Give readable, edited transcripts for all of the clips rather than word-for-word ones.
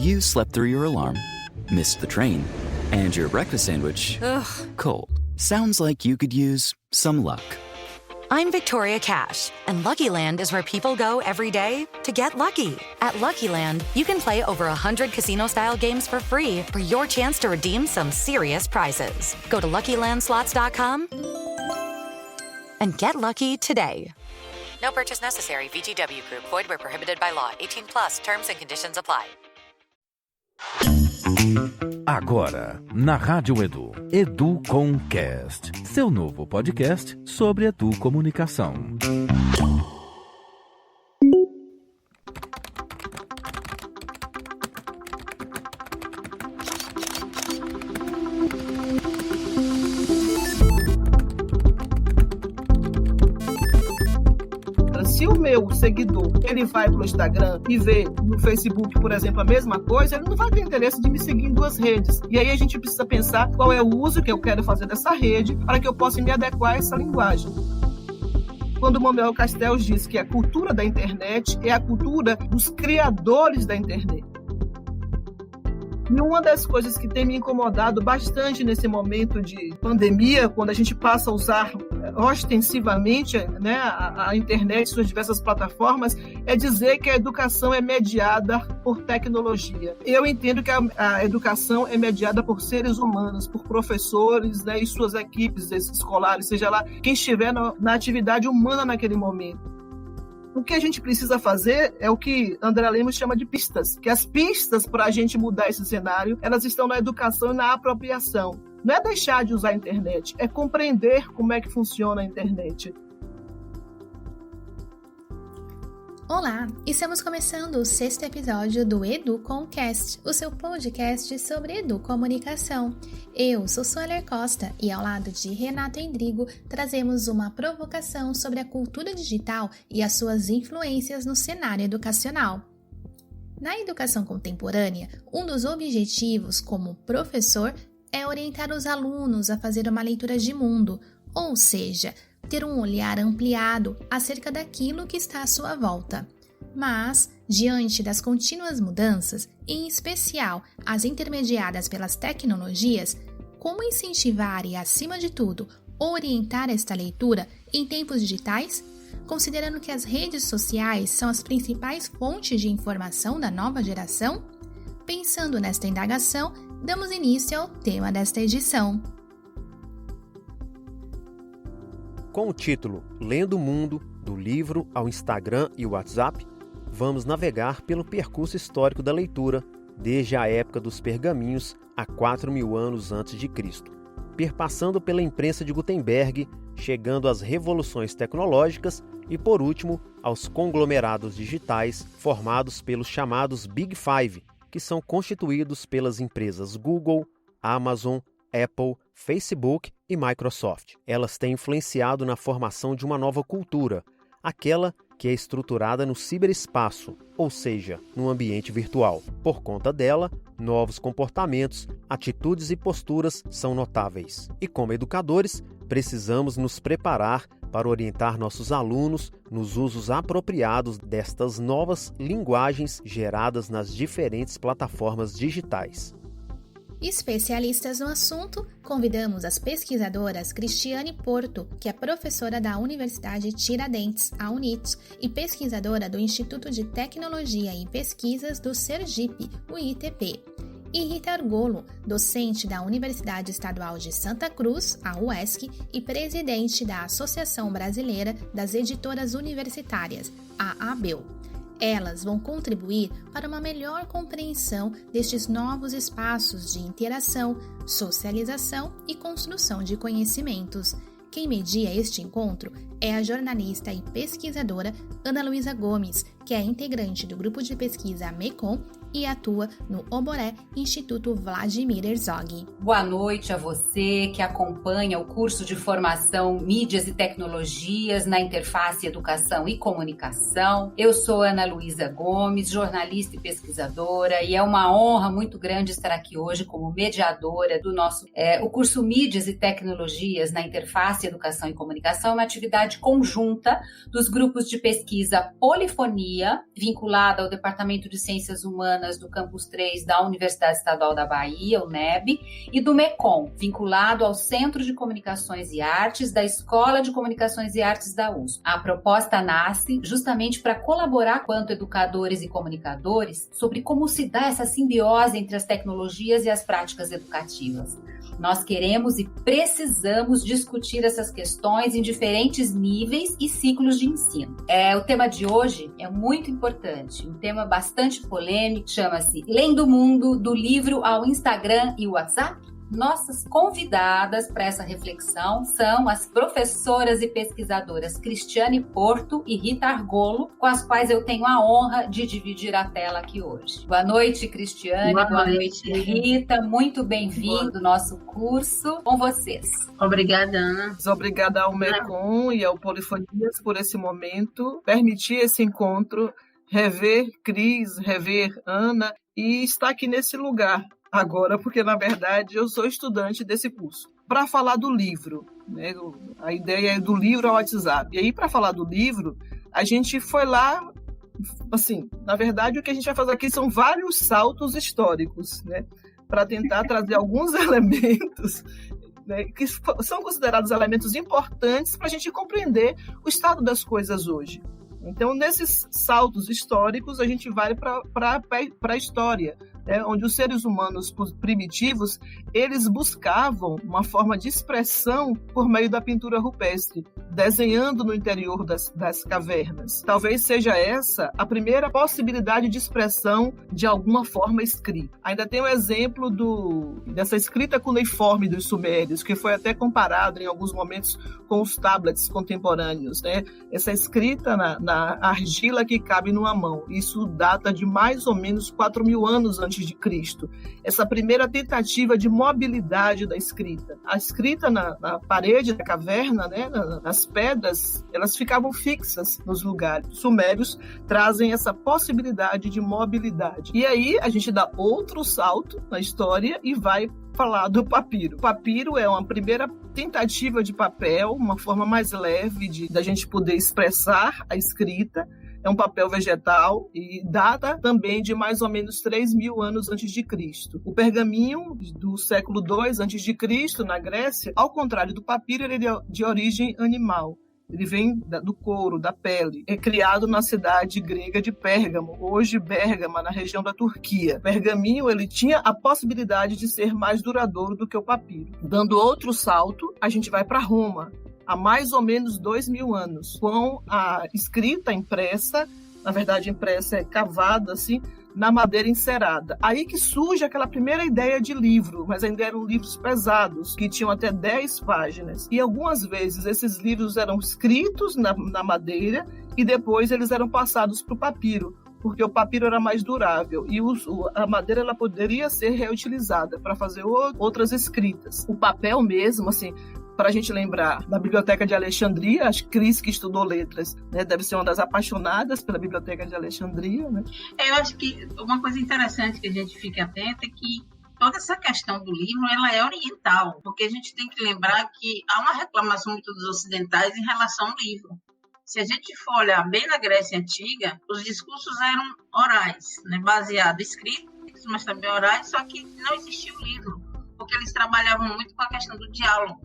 You slept through your alarm, missed the train, and your breakfast sandwich, cold. Sounds like you could use some luck. I'm Victoria Cash, and Lucky Land is where people go every day to get lucky. At Lucky Land, you can play over 100 casino-style games for free for your chance to redeem some serious prizes. Go to LuckyLandSlots.com and get lucky today. No purchase necessary. VGW Group. Void where prohibited by law. 18+. Terms and conditions apply. Agora, na Rádio Edu, EduComcast, seu novo podcast sobre educomunicação. Se o meu seguidor ele vai para o Instagram e vê no Facebook, por exemplo, a mesma coisa, ele não vai ter interesse de me seguir em duas redes. E aí a gente precisa pensar qual é o uso que eu quero fazer dessa rede para que eu possa me adequar a essa linguagem. Quando o Manuel Castells diz que a cultura da internet é a cultura dos criadores da internet. E uma das coisas que tem me incomodado bastante nesse momento de pandemia, quando a gente passa a usar ostensivamente, né, a internet e suas diversas plataformas, é dizer que a educação é mediada por tecnologia. Eu entendo que a educação é mediada por seres humanos, por professores, né, e suas equipes escolares, seja lá quem estiver na atividade humana naquele momento. O que a gente precisa fazer é o que André Lemos chama de pistas, que as pistas para a gente mudar esse cenário, elas estão na educação e na apropriação. Não é deixar de usar a internet, é compreender como é que funciona a internet. Olá, estamos começando o 6º episódio do EduComcast, o seu podcast sobre educomunicação. Eu sou Sueler Costa e ao lado de Renato Endrigo trazemos uma provocação sobre a cultura digital e as suas influências no cenário educacional. Na educação contemporânea, um dos objetivos como professor é orientar os alunos a fazer uma leitura de mundo, ou seja, ter um olhar ampliado acerca daquilo que está à sua volta. Mas, diante das contínuas mudanças, em especial as intermediadas pelas tecnologias, como incentivar e, acima de tudo, orientar esta leitura em tempos digitais, considerando que as redes sociais são as principais fontes de informação da nova geração? Pensando nesta indagação, damos início ao tema desta edição. Com o título Lendo o Mundo, do livro ao Instagram e WhatsApp, vamos navegar pelo percurso histórico da leitura, desde a época dos pergaminhos a 4.000 anos antes de Cristo, perpassando pela imprensa de Gutenberg, chegando às revoluções tecnológicas e, por último, aos conglomerados digitais formados pelos chamados Big Five, que são constituídos pelas empresas Google, Amazon, Apple, Facebook e Microsoft. Elas têm influenciado na formação de uma nova cultura, aquela que é estruturada no ciberespaço, ou seja, no ambiente virtual. Por conta dela, novos comportamentos, atitudes e posturas são notáveis. E como educadores, precisamos nos preparar para orientar nossos alunos nos usos apropriados destas novas linguagens geradas nas diferentes plataformas digitais. Especialistas no assunto, convidamos as pesquisadoras Cristiane Porto, que é professora da Universidade Tiradentes, a UNIT, e pesquisadora do Instituto de Tecnologia e Pesquisas do Sergipe, o ITP, e Rita Argolo, docente da Universidade Estadual de Santa Cruz, a UESC, e presidente da Associação Brasileira das Editoras Universitárias, a ABEU. Elas vão contribuir para uma melhor compreensão destes novos espaços de interação, socialização e construção de conhecimentos. Quem media este encontro é a jornalista e pesquisadora Ana Luísa Gomes, que é integrante do grupo de pesquisa MECOM e atua no Oboré Instituto Vladimir Herzog. Boa noite a você que acompanha o curso de formação Mídias e Tecnologias na Interface Educação e Comunicação. Eu sou Ana Luísa Gomes, jornalista e pesquisadora, e é uma honra muito grande estar aqui hoje como mediadora do nosso o curso Mídias e Tecnologias na Interface Educação e Comunicação, uma atividade conjunta dos grupos de pesquisa Polifonia, vinculada ao Departamento de Ciências Humanas alunas do Campus 3 da Universidade Estadual da Bahia, UNEB, e do MECOM, vinculado ao Centro de Comunicações e Artes da Escola de Comunicações e Artes da USP. A proposta nasce justamente para colaborar quanto educadores e comunicadores sobre como se dá essa simbiose entre as tecnologias e as práticas educativas. Nós queremos e precisamos discutir essas questões em diferentes níveis e ciclos de ensino. O tema de hoje é muito importante, um tema bastante polêmico, chama-se Lendo o Mundo, do livro ao Instagram e WhatsApp. Nossas convidadas para essa reflexão são as professoras e pesquisadoras Cristiane Porto e Rita Argolo, com as quais eu tenho a honra de dividir a tela aqui hoje. Boa noite, Cristiane. Boa noite, Rita. Muito bem-vindo ao nosso curso. Com vocês. Obrigada, Ana. Obrigada ao MECOM e ao Polifonias por esse momento, permitir esse encontro, rever Cris, rever Ana e estar aqui nesse lugar agora, porque, na verdade, eu sou estudante desse curso. Para falar do livro, né? A ideia é do livro ao WhatsApp. E aí, para falar do livro, a gente foi lá, assim, na verdade, o que a gente vai fazer aqui são vários saltos históricos, né? Para tentar trazer alguns elementos, né, que são considerados elementos importantes para a gente compreender o estado das coisas hoje. Então, nesses saltos históricos, a gente vai para a história, onde os seres humanos primitivos, eles buscavam uma forma de expressão por meio da pintura rupestre, desenhando no interior das cavernas. Talvez seja essa a primeira possibilidade de expressão de alguma forma escrita. Ainda tem um exemplo dessa escrita cuneiforme dos sumérios, que foi até comparado em alguns momentos com os tablets contemporâneos, né? Essa escrita na argila que cabe numa mão. Isso data de mais ou menos 4.000 anos antes de Cristo. Essa primeira tentativa de mobilidade da escrita. A escrita na parede da caverna, né, nas pedras, elas ficavam fixas nos lugares. Os sumérios trazem essa possibilidade de mobilidade. E aí a gente dá outro salto na história e vai falar do papiro. O papiro é uma primeira tentativa de papel, uma forma mais leve da gente poder expressar a escrita. É um papel vegetal e data também de mais ou menos 3.000 anos antes de Cristo. O pergaminho do século II antes de Cristo, na Grécia, ao contrário do papiro, ele é de origem animal. Ele vem do couro, da pele. É criado na cidade grega de Pérgamo, hoje Bérgama, na região da Turquia. O pergaminho, ele tinha a possibilidade de ser mais duradouro do que o papiro. Dando outro salto, a gente vai para Roma, há mais ou menos 2.000 anos, com a escrita impressa, na verdade impressa é cavada assim, na madeira encerada. Aí que surge aquela primeira ideia de livro, mas ainda eram livros pesados, que tinham até 10 páginas. E algumas vezes esses livros eram escritos na madeira e depois eles eram passados para o papiro, porque o papiro era mais durável e a madeira ela poderia ser reutilizada para fazer outras escritas. O papel mesmo, assim, para a gente lembrar da Biblioteca de Alexandria, a Cris, que estudou letras, né, deve ser uma das apaixonadas pela Biblioteca de Alexandria, né? Eu acho que uma coisa interessante que a gente fique atento é que toda essa questão do livro ela é oriental, porque a gente tem que lembrar que há uma reclamação muito dos ocidentais em relação ao livro. Se a gente for olhar bem na Grécia Antiga, os discursos eram orais, né, baseados em escritos, mas também orais, só que não existia o livro, porque eles trabalhavam muito com a questão do diálogo.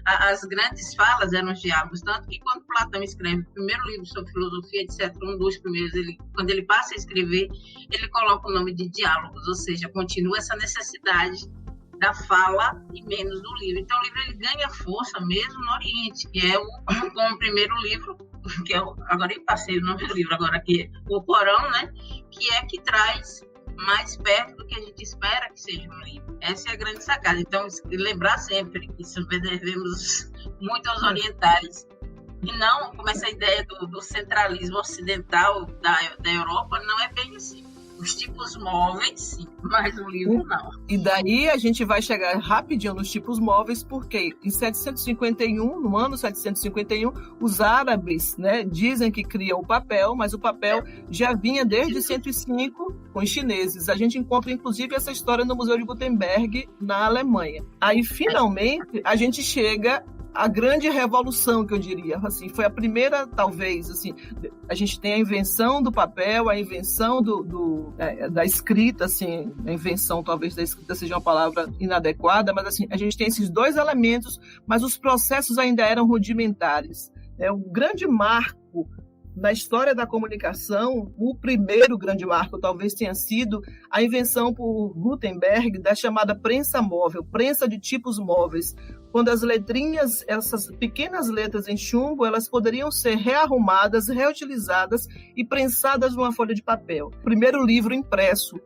As grandes falas eram os diálogos, tanto que quando Platão escreve o primeiro livro sobre filosofia, etc., um dos primeiros, quando ele passa a escrever, ele coloca o nome de diálogos, ou seja, continua essa necessidade da fala e menos do livro. Então o livro ele ganha força mesmo no Oriente, que é o primeiro livro, que é agora eu passei o nome do livro, agora aqui o Corão, né, que traz mais perto do que a gente espera que seja um livro. Essa é a grande sacada. Então, lembrar sempre que isso devemos muito aos orientais. E não como essa ideia do centralismo ocidental da Europa, não é bem assim. Os tipos móveis, sim, mas o livro não. E daí a gente vai chegar rapidinho nos tipos móveis, porque em 751, no ano 751, os árabes, né, dizem que criam o papel, mas o papel já vinha desde 105 com os chineses. A gente encontra, inclusive, essa história no Museu de Gutenberg, na Alemanha. Aí, finalmente, a gente chega a grande revolução, que eu diria, assim, foi a primeira, talvez, assim, a gente tem a invenção do papel, a invenção da escrita, assim, a invenção talvez da escrita seja uma palavra inadequada, mas assim, a gente tem esses dois elementos, mas os processos ainda eram rudimentares. O grande marco na história da comunicação, o primeiro grande marco talvez tenha sido a invenção por Gutenberg da chamada prensa móvel, prensa de tipos móveis, quando as letrinhas, essas pequenas letras em chumbo, elas poderiam ser rearrumadas, reutilizadas e prensadas numa folha de papel. O primeiro livro impresso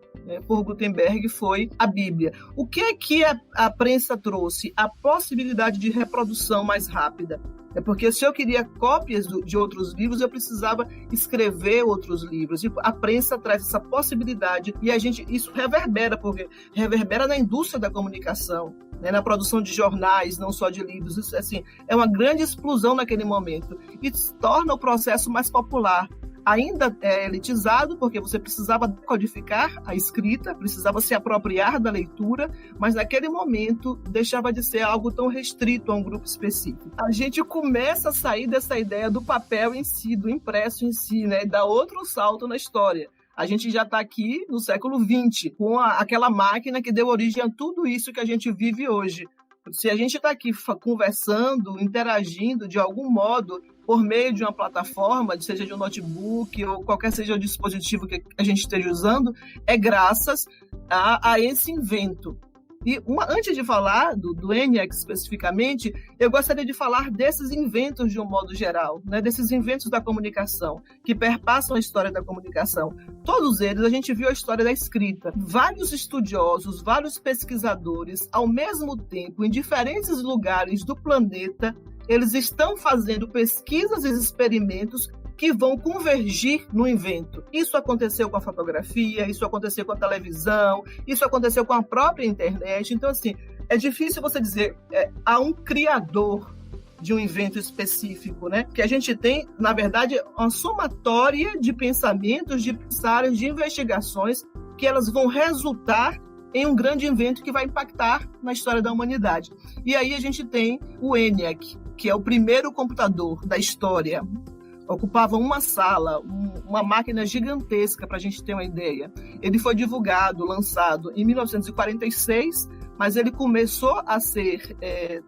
por Gutenberg foi a Bíblia. O que é que a prensa trouxe? A possibilidade de reprodução mais rápida. Porque se eu queria cópias de outros livros, eu precisava escrever outros livros. E a prensa traz essa possibilidade e isso reverbera, porque reverbera na indústria da comunicação, na produção de jornais, não só de livros. Isso, assim, é uma grande explosão naquele momento e torna o processo mais popular. Ainda é elitizado, porque você precisava codificar a escrita, precisava se apropriar da leitura, mas naquele momento deixava de ser algo tão restrito a um grupo específico. A gente começa a sair dessa ideia do papel em si, do impresso em si, né, e dá outro salto na história. A gente já está aqui no século XX, com aquela máquina que deu origem a tudo isso que a gente vive hoje. Se a gente está aqui conversando, interagindo de algum modo, por meio de uma plataforma, seja de um notebook ou qualquer seja o dispositivo que a gente esteja usando, é graças a esse invento. E antes de falar do ENIAC especificamente, eu gostaria de falar desses inventos de um modo geral, né? Desses inventos da comunicação, que perpassam a história da comunicação. Todos eles, a gente viu a história da escrita. Vários estudiosos, vários pesquisadores, ao mesmo tempo, em diferentes lugares do planeta, eles estão fazendo pesquisas e experimentos que vão convergir no invento. Isso aconteceu com a fotografia, isso aconteceu com a televisão, isso aconteceu com a própria internet. Então, assim, é difícil você dizer há um criador de um invento específico, né? Que a gente tem, na verdade, uma somatória de pensamentos, de pensários, de investigações que elas vão resultar em um grande invento que vai impactar na história da humanidade. E aí a gente tem o ENIAC, que é o primeiro computador da história. Ocupava uma sala, uma máquina gigantesca, para a gente ter uma ideia. Ele foi divulgado, lançado em 1946, mas ele começou a ser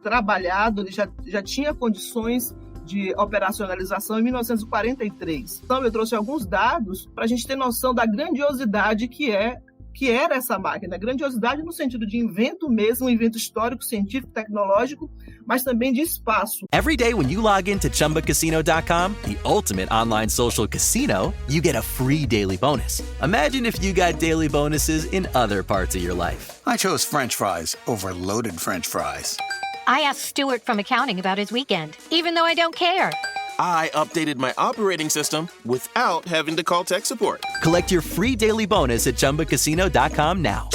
trabalhado, ele já tinha condições de operacionalização em 1943. Então, eu trouxe alguns dados para a gente ter noção da grandiosidade que era essa máquina. Grandiosidade no sentido de invento mesmo, um invento histórico, científico, tecnológico, mas também de espaço. Every day when you log into ChumbaCasino.com, the ultimate online social casino, you get a free daily bonus. Imagine if you got daily bonuses in other parts of your life. I chose French fries over loaded French fries. I asked Stuart from accounting about his weekend, even though I don't care. I updated my operating system without having to call tech support. Collect your free daily bonus at ChumbaCasino.com now.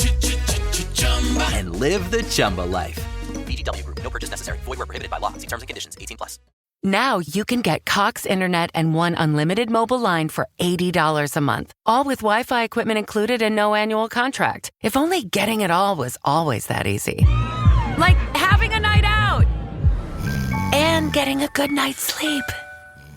And live the Chumba life. VGW Group. No purchase necessary. Void where prohibited by law. See terms and conditions. 18+. Now you can get Cox Internet and one unlimited mobile line for $80 a month. All with Wi-Fi equipment included and no annual contract. If only getting it all was always that easy. Like having a night out. And getting a good night's sleep.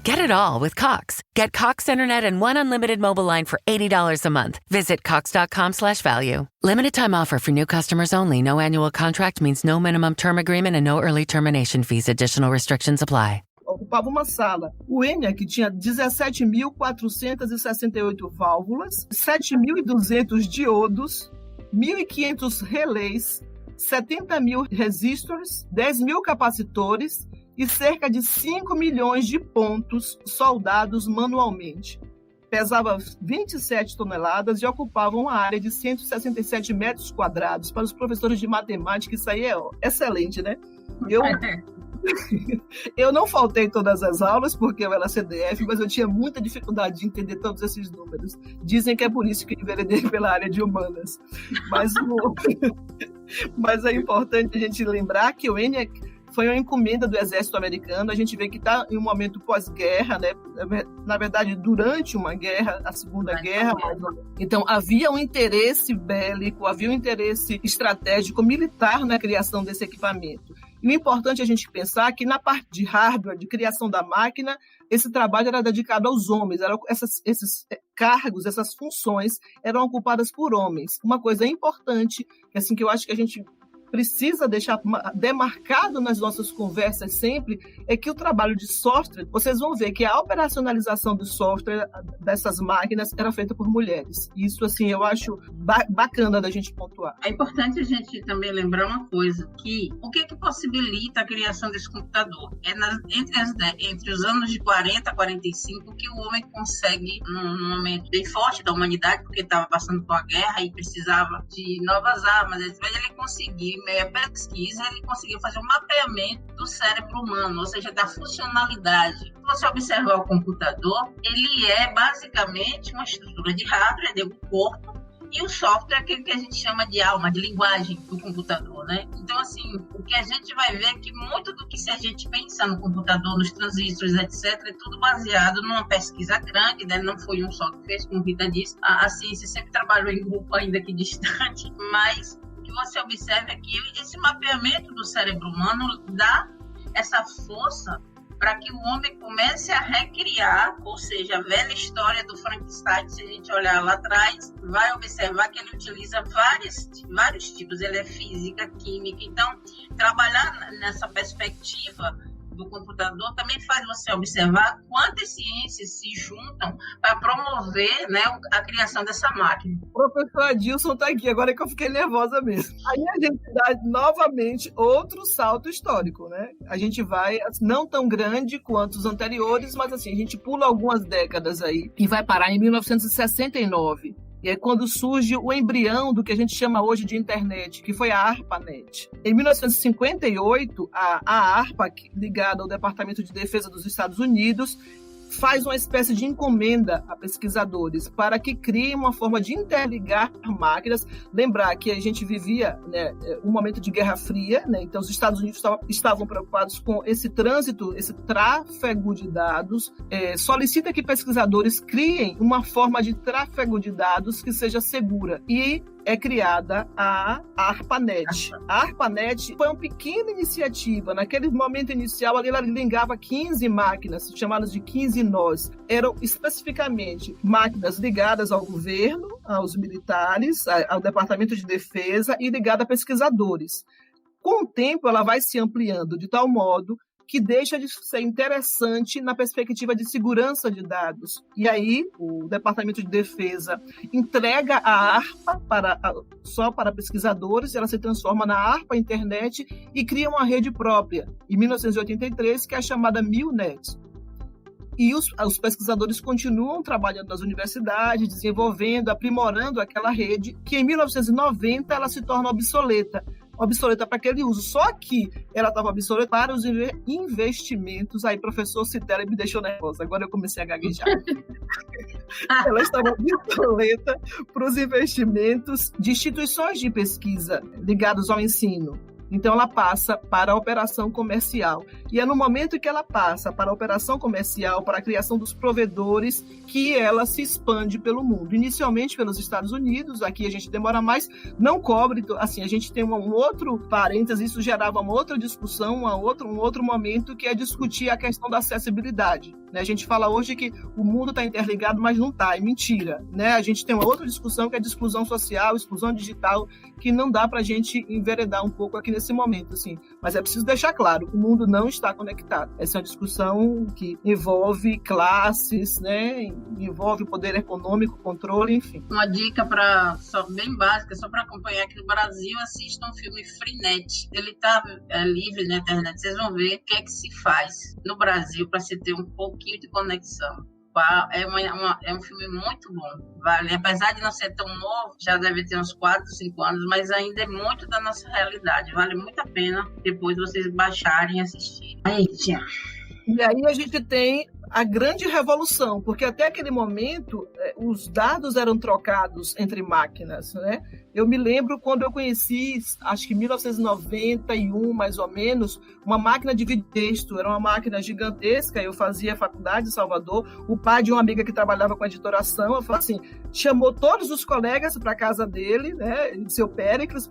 Get it all with Cox. Get Cox Internet and one unlimited mobile line for $80 a month. Visit cox.com/value. Limited time offer for new customers only. No annual contract means no minimum term agreement and no early termination fees. Additional restrictions apply. Ocupava uma sala. O ENIAC tinha 17.468 válvulas, 7.200 diodos, 1.500 relés, 70.000 resistors, 10.000 capacitores e cerca de 5 milhões de pontos soldados manualmente. Pesava 27 toneladas e ocupava uma área de 167 metros quadrados. Para os professores de matemática, isso aí é excelente, né? Eu não faltei todas as aulas, porque eu era CDF, mas eu tinha muita dificuldade de entender todos esses números. Dizem que é por isso que eu enveredei pela área de humanas. Mas é importante a gente lembrar que o ENIAC foi uma encomenda do exército americano. A gente vê que está em um momento pós-guerra, né? Na verdade, durante uma guerra, a Segunda Guerra. Então, havia um interesse bélico, havia um interesse estratégico militar na criação desse equipamento. E o importante é a gente pensar que na parte de hardware, de criação da máquina, esse trabalho era dedicado aos homens, esses cargos, essas funções eram ocupadas por homens. Uma coisa importante, que eu acho que a gente precisa deixar demarcado nas nossas conversas sempre, é que o trabalho de software, vocês vão ver que a operacionalização do software dessas máquinas era feita por mulheres. Isso, eu acho bacana da gente pontuar. É importante a gente também lembrar uma coisa, que o que possibilita a criação desse computador? É entre os anos de 40 a 45 que o homem consegue, num momento bem forte da humanidade, porque estava passando por uma guerra e precisava de novas armas, ele conseguiu, meia pesquisa, ele conseguiu fazer um mapeamento do cérebro humano, ou seja, da funcionalidade. Se você observar o computador, ele é basicamente uma estrutura de hardware, do corpo, e o software é aquele que a gente chama de alma, de linguagem do computador, né? Então, o que a gente vai ver é que muito do que se a gente pensa no computador, nos transistores, etc., é tudo baseado numa pesquisa grande, né? Não foi um só que fez, como Rita disse. A ciência sempre trabalhou em grupo, ainda que distante, mas que você observa aqui, esse mapeamento do cérebro humano dá essa força para que o homem comece a recriar, ou seja, a velha história do Frankenstein, se a gente olhar lá atrás, vai observar que ele utiliza vários tipos, ele é física, química, então trabalhar nessa perspectiva do computador também faz você observar quantas ciências se juntam para promover, né, a criação dessa máquina. O professor Adilson está aqui, agora é que eu fiquei nervosa mesmo. Aí a gente dá novamente outro salto histórico, né? A gente vai, não tão grande quanto os anteriores, mas a gente pula algumas décadas aí e vai parar em 1969. E é quando surge o embrião do que a gente chama hoje de internet, que foi a ARPANET. Em 1958, a ARPA, ligada ao Departamento de Defesa dos Estados Unidos, faz uma espécie de encomenda a pesquisadores para que criem uma forma de interligar máquinas. Lembrar que a gente vivia, né, um momento de Guerra Fria, né, então os Estados Unidos estavam preocupados com esse trânsito, esse tráfego de dados. Solicita que pesquisadores criem uma forma de tráfego de dados que seja segura. E é criada a ARPANET. A ARPANET foi uma pequena iniciativa. Naquele momento inicial, ela ligava 15 máquinas, chamadas de 15 nós. Eram especificamente máquinas ligadas ao governo, aos militares, ao Departamento de Defesa e ligadas a pesquisadores. Com o tempo, ela vai se ampliando de tal modo que deixa de ser interessante na perspectiva de segurança de dados. E aí, o Departamento de Defesa entrega a ARPA só para pesquisadores, ela se transforma na ARPA Internet e cria uma rede própria, em 1983, que é a chamada MILNET. E os pesquisadores continuam trabalhando nas universidades, desenvolvendo, aprimorando aquela rede, que em 1990 ela se torna obsoleta para aquele uso. Só que ela estava obsoleta para os investimentos. Aí, professor Citela me deixou nervosa. Agora eu comecei a gaguejar. Ela estava obsoleta para os investimentos de instituições de pesquisa ligados ao ensino. Então, ela passa para a operação comercial. E é no momento que ela passa para a operação comercial, para a criação dos provedores, que ela se expande pelo mundo. Inicialmente pelos Estados Unidos, aqui a gente demora mais, não cobre, assim, a gente tem um outro parênteses, isso gerava uma outra discussão, um outro momento, que é discutir a questão da acessibilidade. Né? A gente fala hoje que o mundo está interligado, mas não está, é mentira. Né? A gente tem uma outra discussão, que é a exclusão social, exclusão digital, que não dá para a gente enveredar um pouco aqui nesse momento, assim. Mas é preciso deixar claro, o mundo não está conectado. Essa é uma discussão que envolve classes, né? Envolve poder econômico, controle, enfim. Uma dica bem básica, só para acompanhar aqui no Brasil, assistam o filme Freenet. Ele está livre na internet, vocês vão ver o que é que se faz no Brasil para se ter um pouquinho de conexão. É um filme muito bom, vale, apesar de não ser tão novo, já deve ter uns 4, 5 anos, mas ainda é muito da nossa realidade, vale muito a pena depois vocês baixarem e assistirem. E aí a gente tem a grande revolução, porque até aquele momento os dados eram trocados entre máquinas, né? Eu me lembro quando eu conheci, acho que em 1991, mais ou menos, uma máquina de vídeo texto, era uma máquina gigantesca, eu fazia faculdade em Salvador, o pai de uma amiga que trabalhava com editoração, eu falei assim, chamou todos os colegas para a casa dele, né, seu Péricles,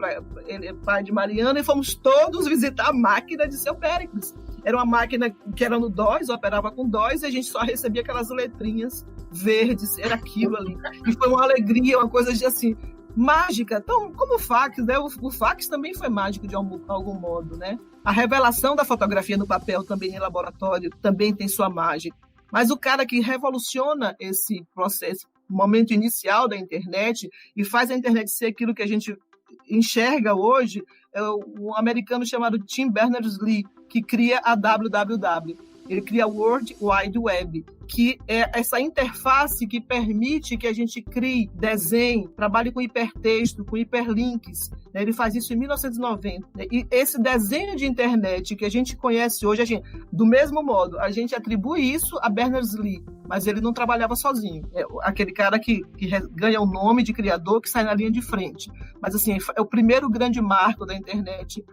ele é pai de Mariana, e fomos todos visitar a máquina de seu Péricles. Era uma máquina que era no DOS, operava com DOS, e a gente só recebia aquelas letrinhas verdes, era aquilo ali. E foi uma alegria, uma coisa de assim, mágica. Então, como o fax, né? O fax também foi mágico de algum modo, né? A revelação da fotografia no papel também em laboratório também tem sua mágica. Mas o cara que revoluciona esse processo, o momento inicial da internet, e faz a internet ser aquilo que a gente enxerga hoje, é um americano chamado Tim Berners-Lee, que cria a WWW. Ele cria o World Wide Web, que é essa interface que permite que a gente crie, desenhe, trabalhe com hipertexto, com hiperlinks. Né? Ele faz isso em 1990. Né? E esse desenho de internet que a gente conhece hoje, do mesmo modo, a gente atribui isso a Berners-Lee, mas ele não trabalhava sozinho. É aquele cara que ganha o nome de criador, que sai na linha de frente. Mas assim, é o primeiro grande marco da internet,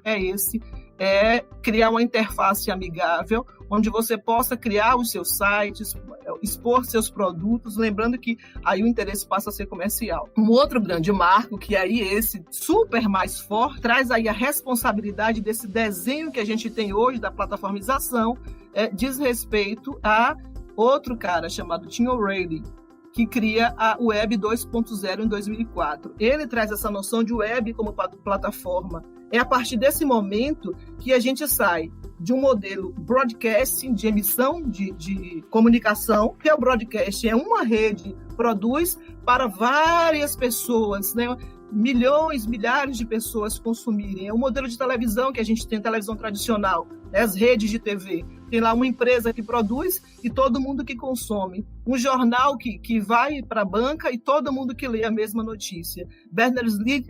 é criar uma interface amigável, onde você possa criar os seus sites, expor seus produtos, lembrando que aí o interesse passa a ser comercial. Um outro grande marco, que aí esse super mais forte, traz aí a responsabilidade desse desenho que a gente tem hoje da plataformização, diz respeito a outro cara chamado Tim O'Reilly, que cria a Web 2.0 em 2004. Ele traz essa noção de web como plataforma. É a partir desse momento que a gente sai de um modelo broadcasting, de emissão de comunicação, que é o broadcast, é uma rede, produz para várias pessoas, né? Milhões, milhares de pessoas consumirem. É o modelo de televisão que a gente tem, televisão tradicional, né? As redes de TV. Tem lá uma empresa que produz e todo mundo que consome. Um jornal que vai para a banca e todo mundo que lê a mesma notícia. Berners-Lee,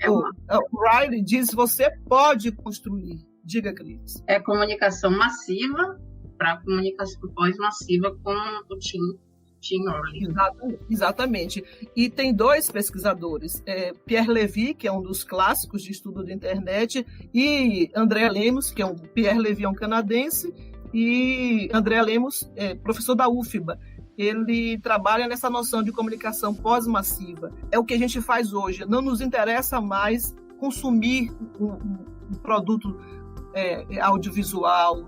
O'Reilly diz, você pode construir. Diga, Cris. É comunicação massiva para comunicação pós-massiva com o Tim O'Reilly. Exatamente. E tem dois pesquisadores, Pierre Levy, que é um dos clássicos de estudo da internet, e André Lemos, que Pierre Levy é um canadense, e André Lemos é professor da UFBA. Ele trabalha nessa noção de comunicação pós-massiva. É o que a gente faz hoje. Não nos interessa mais consumir um produto audiovisual,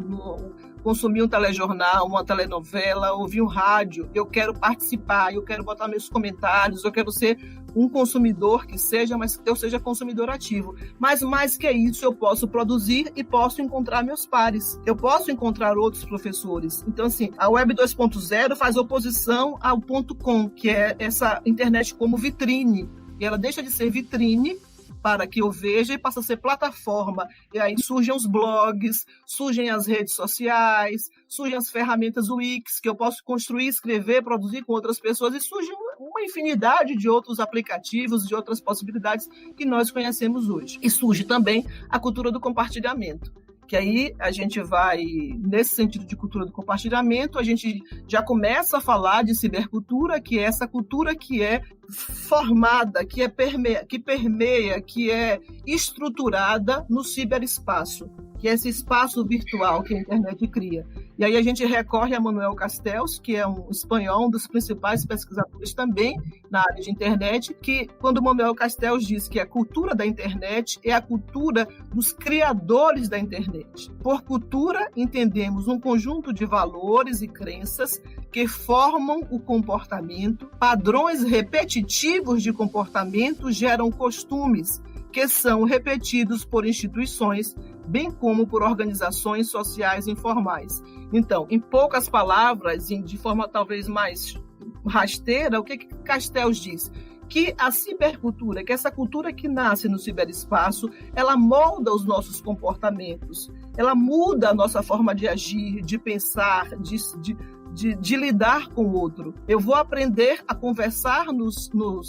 consumir um telejornal, uma telenovela, ouvir um rádio. Eu quero participar, eu quero botar meus comentários, eu quero ser um consumidor que seja, mas que eu seja consumidor ativo. Mas mais que isso, eu posso produzir e posso encontrar meus pares. Eu posso encontrar outros professores. Então, assim, a Web 2.0 faz oposição ao .com, que é essa internet como vitrine. E ela deixa de ser vitrine para que eu veja e passa a ser plataforma. E aí surgem os blogs, surgem as redes sociais, surgem as ferramentas Wix, que eu posso construir, escrever, produzir com outras pessoas, e surge uma infinidade de outros aplicativos, de outras possibilidades que nós conhecemos hoje. E surge também a cultura do compartilhamento, que aí a gente vai, nesse sentido de cultura do compartilhamento, a gente já começa a falar de cibercultura, que é essa cultura que é formada, que permeia, que é estruturada no ciberespaço, que é esse espaço virtual que a internet cria. E aí a gente recorre a Manuel Castells, que é um espanhol, um dos principais pesquisadores também na área de internet, que quando Manuel Castells diz que a cultura da internet é a cultura dos criadores da internet. Por cultura, entendemos um conjunto de valores e crenças que formam o comportamento, padrões repetitivos de comportamento geram costumes que são repetidos por instituições, bem como por organizações sociais informais. Então, em poucas palavras, de forma talvez mais rasteira, o que Castells diz? Que a cibercultura, que essa cultura que nasce no ciberespaço, ela molda os nossos comportamentos, ela muda a nossa forma de agir, de pensar, de lidar com o outro. Eu vou aprender a conversar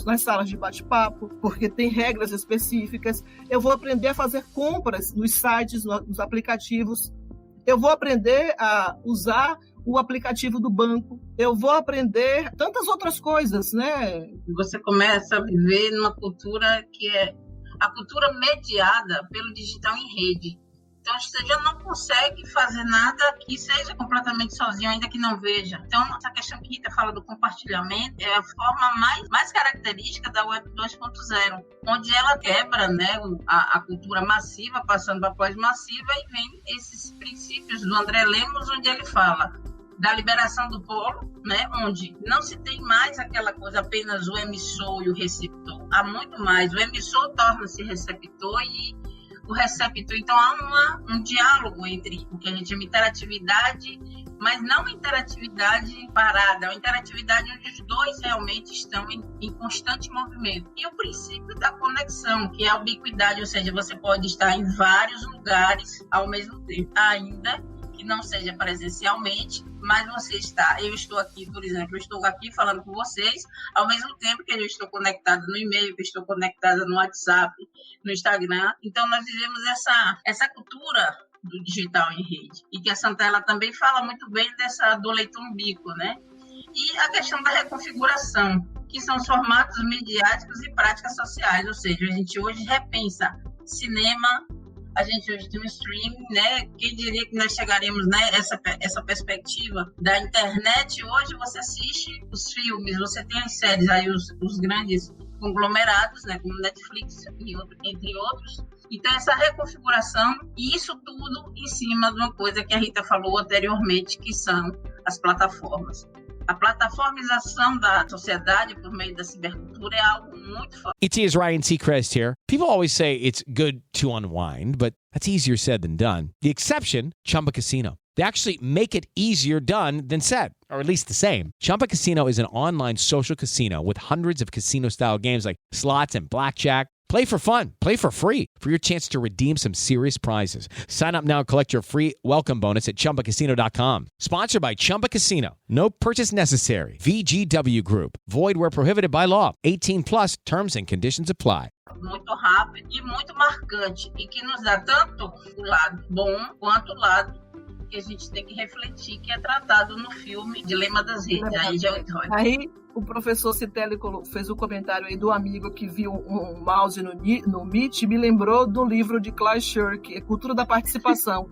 nas salas de bate-papo, porque tem regras específicas. Eu vou aprender a fazer compras nos sites, nos aplicativos. Eu vou aprender a usar o aplicativo do banco, eu vou aprender tantas outras coisas, né? Você começa a viver numa cultura que é a cultura mediada pelo digital em rede. Então, você já não consegue fazer nada que seja completamente sozinho, ainda que não veja. Então, essa questão que a Rita fala do compartilhamento é a forma mais característica da Web 2.0, onde ela quebra, né, a cultura massiva, passando para a pós-massiva, e vem esses princípios do André Lemos, onde ele fala da liberação do polo, né, onde não se tem mais aquela coisa apenas o emissor e o receptor. Há muito mais. O emissor torna-se receptor e o receptor. Então, há um diálogo entre o que a gente chama de interatividade, mas não uma interatividade parada, é uma interatividade onde os dois realmente estão em constante movimento. E o princípio da conexão, que é a ubiquidade, ou seja, você pode estar em vários lugares ao mesmo tempo, ainda que não seja presencialmente, mas eu estou aqui, por exemplo, eu estou aqui falando com vocês, ao mesmo tempo que eu estou conectada no e-mail, que eu estou conectada no WhatsApp, no Instagram. Então, nós vivemos essa cultura do digital em rede. E que a Santella também fala muito bem do leitor umbico, né? E a questão da reconfiguração, que são os formatos mediáticos e práticas sociais, ou seja, a gente hoje repensa cinema, a gente hoje tem um streaming, né? Quem diria que nós chegaremos, né, essa perspectiva da internet? Hoje você assiste os filmes, você tem as séries, aí os grandes conglomerados, né, como Netflix entre outros. Então, essa reconfiguração, e isso tudo em cima de uma coisa que a Rita falou anteriormente, que são as plataformas. A plataformização da sociedade por meio da cibercultura é algo muito forte. ET, Ryan Seacrest here. People always say it's good to unwind, but that's easier said than done. The exception, Chumba Casino. They actually make it easier done than said, or at least the same. Chumba Casino is an online social casino with hundreds of casino-style games like slots and blackjack. Play for fun. Play for free for your chance to redeem some serious prizes. Sign up now and collect your free welcome bonus at ChumbaCasino.com. Sponsored by Chumba Casino. No purchase necessary. VGW Group. Void where prohibited by law. 18+. Terms and conditions apply. Muito rápido e muito marcante, e que nos dá tanto o lado bom quanto o lado que a gente tem que refletir, que é tratado no filme Dilema das Redes. Aí o professor Citelli fez um comentário aí do amigo que viu um mouse no Meet, me lembrou do livro de Klaus Schirk, Cultura da Participação.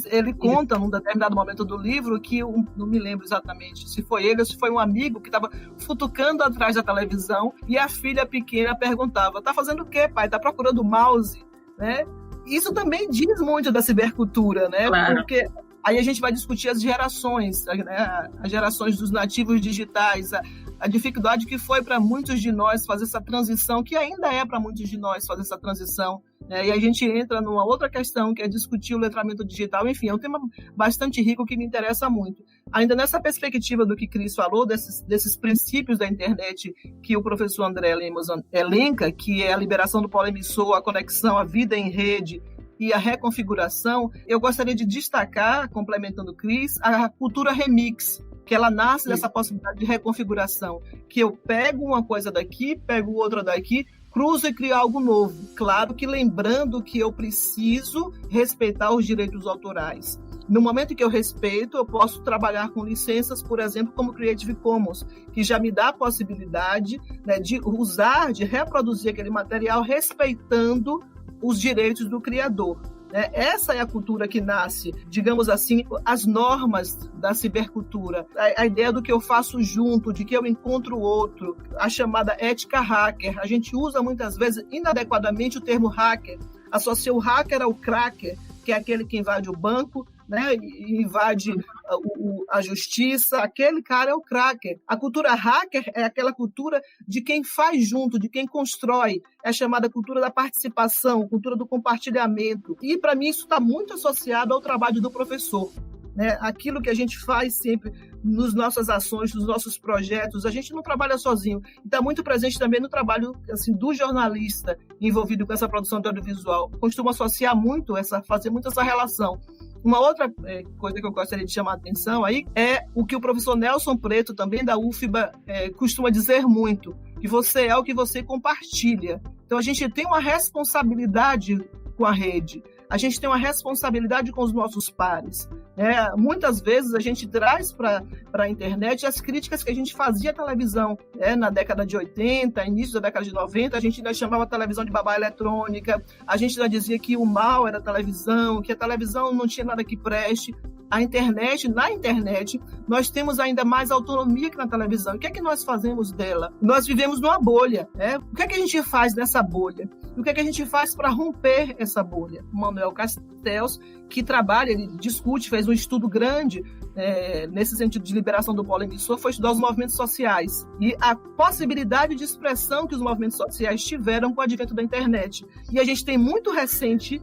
Ele conta, num determinado momento do livro, que não me lembro exatamente se foi ele ou se foi um amigo que estava futucando atrás da televisão e a filha pequena perguntava: tá fazendo o quê, pai? Tá procurando o mouse? Né? Isso também diz muito da cibercultura, né? Claro. Porque aí a gente vai discutir as gerações, né? As gerações dos nativos digitais, a dificuldade que foi para muitos de nós fazer essa transição, que ainda é para muitos de nós fazer essa transição. E a gente entra numa outra questão, que é discutir o letramento digital. Enfim, é um tema bastante rico que me interessa muito. Ainda nessa perspectiva do que Cris falou, desses princípios da internet que o professor André Lemos elenca, que é a liberação do polo emissor, a conexão, a vida em rede e a reconfiguração, eu gostaria de destacar, complementando Cris, a cultura remix, que ela nasce dessa possibilidade de reconfiguração, que eu pego uma coisa daqui, pego outra daqui, cruzo e crio algo novo. Claro que lembrando que eu preciso respeitar os direitos autorais. No momento em que eu respeito, eu posso trabalhar com licenças, por exemplo, como Creative Commons, que já me dá a possibilidade, né, de usar, de reproduzir aquele material respeitando os direitos do criador. Essa é a cultura que nasce, digamos assim, as normas da cibercultura, a ideia do que eu faço junto, de que eu encontro o outro, a chamada ética hacker. A gente usa muitas vezes inadequadamente o termo hacker, associa o hacker ao cracker, que é aquele que invade o banco, né, e invade a justiça. Aquele cara é o cracker. A cultura hacker é aquela cultura de quem faz junto, de quem constrói. É a chamada cultura da participação, cultura do compartilhamento. E, para mim, isso está muito associado ao trabalho do professor. Né? Aquilo que a gente faz sempre nas nossas ações, nos nossos projetos, a gente não trabalha sozinho. Está muito presente também no trabalho assim, do jornalista envolvido com essa produção de audiovisual. Costumo associar muito, fazer muito essa relação. Uma outra coisa que eu gostaria de chamar a atenção aí é o que o professor Nelson Preto, também da UFBA, costuma dizer muito, que você é o que você compartilha. Então, a gente tem uma responsabilidade com a rede. a gente tem uma responsabilidade com os nossos pares. Muitas vezes a gente traz para a internet as críticas que a gente fazia à televisão. Na década de 80, início da década de 90, a gente ainda chamava a televisão de babá eletrônica, a gente ainda dizia que o mal era a televisão, que a televisão não tinha nada que preste. Na internet, nós temos ainda mais autonomia que na televisão. O que é que nós fazemos dela? Nós vivemos numa bolha. O que é que a gente faz nessa bolha? E o que é que a gente faz para romper essa bolha? O Manuel Castells, que trabalha, ele discute, fez um estudo grande nesse sentido de liberação do polo emissor, foi estudar os movimentos sociais e a possibilidade de expressão que os movimentos sociais tiveram com o advento da internet. E a gente tem muito recente,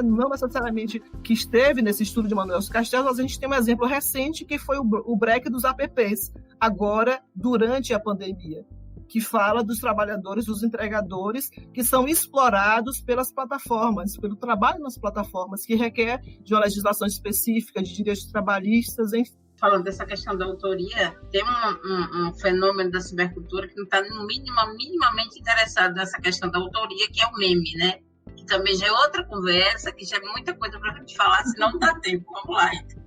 não necessariamente que esteve nesse estudo de Manuel Castells, mas a gente tem um exemplo recente que foi o break dos apps, agora durante a pandemia, que fala dos trabalhadores, dos entregadores que são explorados pelas plataformas, pelo trabalho nas plataformas, que requer de uma legislação específica, de direitos trabalhistas, enfim. Falando dessa questão da autoria, tem um fenômeno da cibercultura que não está minimamente interessado nessa questão da autoria, que é o meme, né? Que também já é outra conversa, que já é muita coisa para a gente falar, senão não dá tempo. Vamos lá, então.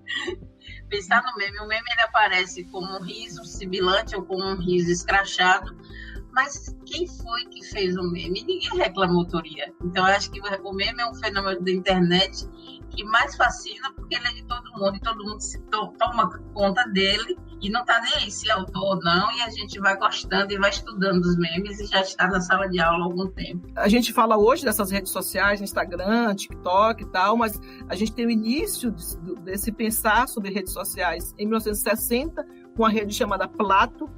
Pensar no meme. O meme ele aparece como um riso sibilante ou como um riso escrachado, mas quem foi que fez o meme? Ninguém reclama autoria. Então, eu acho que o meme é um fenômeno da internet que mais fascina porque ele é de todo mundo e todo mundo se toma conta dele e não está nem aí se é autor ou não, e a gente vai gostando e vai estudando os memes e já está na sala de aula há algum tempo. A gente fala hoje dessas redes sociais, Instagram, TikTok e tal, mas a gente tem o início desse pensar sobre redes sociais em 1960, com a rede chamada Plato,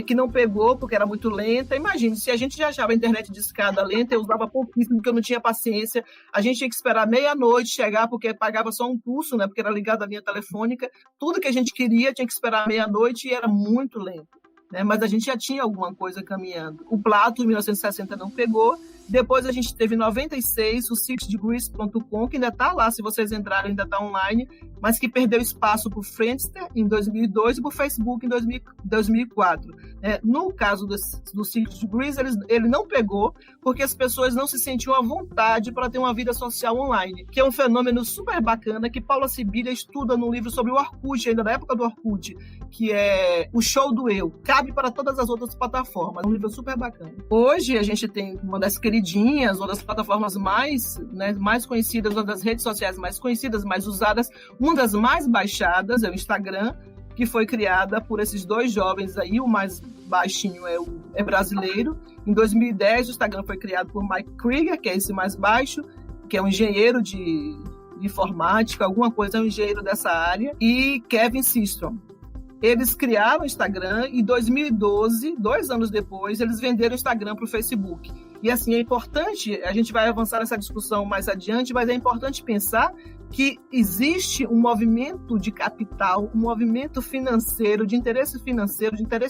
que não pegou porque era muito lenta. Imagine, se a gente já achava a internet de escada lenta, eu usava pouquíssimo porque eu não tinha paciência, a gente tinha que esperar meia-noite chegar porque pagava só um pulso, porque era ligado à linha telefônica, tudo que a gente queria tinha que esperar meia-noite e era muito lento. Mas a gente já tinha alguma coisa caminhando. O Plato, em 1960, não pegou. Depois a gente teve em 96 o sixdegrees.com, que ainda está lá, se vocês entrarem, ainda está online, mas que perdeu espaço para o Friendster em 2002 e para o Facebook em 2004. No caso do Six Degrees, ele não pegou porque as pessoas não se sentiam à vontade para ter uma vida social online, que é um fenômeno super bacana que Paula Sibilha estuda num livro sobre o Orkut, ainda da época do Orkut, que é O Show do Eu. Cabe para todas as outras plataformas, um livro super bacana. Hoje a gente tem uma das queridinhas, uma das plataformas mais conhecidas, uma das redes sociais mais conhecidas, mais usadas, uma das mais baixadas é o Instagram, que foi criada por esses dois jovens aí, o mais baixinho é brasileiro. Em 2010 o Instagram foi criado por Mike Krieger, que é esse mais baixo, que é um engenheiro de informática, alguma coisa, é um engenheiro dessa área, e Kevin Systrom. Eles criaram o Instagram e em 2012, 2 anos depois, eles venderam o Instagram para o Facebook. E assim, é importante, a gente vai avançar nessa discussão mais adiante, mas é importante pensar que existe um movimento de capital, um movimento financeiro, de interesse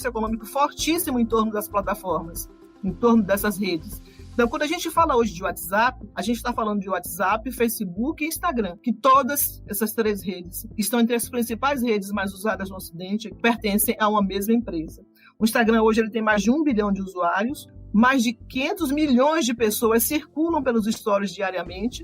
econômico fortíssimo em torno das plataformas, em torno dessas redes. Então, quando a gente fala hoje de WhatsApp, a gente está falando de WhatsApp, Facebook e Instagram, que todas essas 3 redes estão entre as principais redes mais usadas no Ocidente, que pertencem a uma mesma empresa. O Instagram hoje ele tem mais de 1 bilhão de usuários, mais de 500 milhões de pessoas circulam pelos stories diariamente,